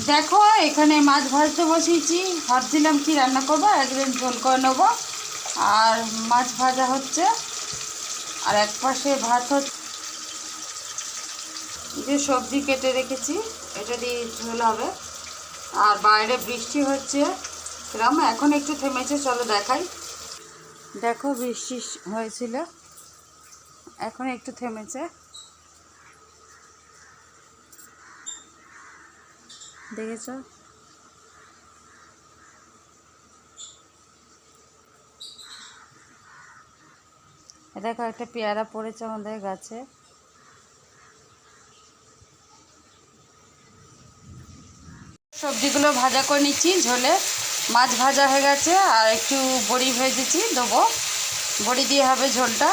দেখো এখানে মাছ ভাজতে বসিয়েছি, ভাবছিলাম কি রান্না করবো, একদিন ঝোল করে নেবো। আর মাছ ভাজা হচ্ছে, আর এক পাশে ভাত হচ্ছে। যে সবজি কেটে রেখেছি এটা দিয়ে ঝোল হবে। আর বাইরে বৃষ্টি হচ্ছে সেরকম, এখন একটু থেমেছে, চলো দেখাই। দেখো বৃষ্টি হয়েছিল, এখন একটু থেমেছে, দেখেছো? দেখো একটা পেয়ারা পড়েছে আমাদের গাছে। সবজিগুলো ভাজা করে নিচ্ছি ঝোলে। মাছ ভাজা হয়ে গেছে, আর একটু বড়ি ভেজেছি, দেবো। বড়ি দিয়ে হবে ঝোলটা।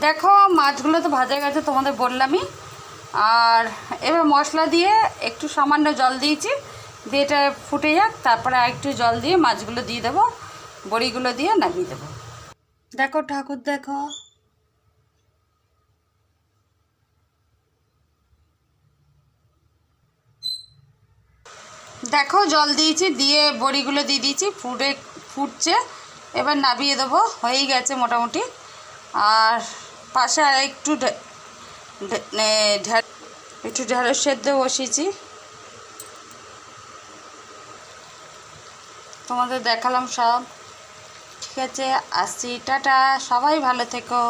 দেখো মাছগুলো তো ভাজা গেছে, তোমাদের বললামই। আর এবার মশলা দিয়ে একটু সামান্য জল দিয়েছি, দিয়ে এটা ফুটে যাক, তারপরে আর একটু জল দিয়ে মাছগুলো দিয়ে দেবো, বড়িগুলো দিয়ে নামিয়ে দেবো। দেখো ঠাকুর, দেখো দেখো জল দিয়েছি, দিয়ে বড়িগুলো দিয়ে দিয়েছি, ফুটছে। এবার নামিয়ে দেবো, হয়েই গেছে মোটামুটি। আর পাশে আর একটু ঢেঁড়স সেদ্ধ বসিয়েছি, তোমাদের দেখালাম সব। ঠিক আছে, আসছি, টাটা, সবাই ভালো থেকো।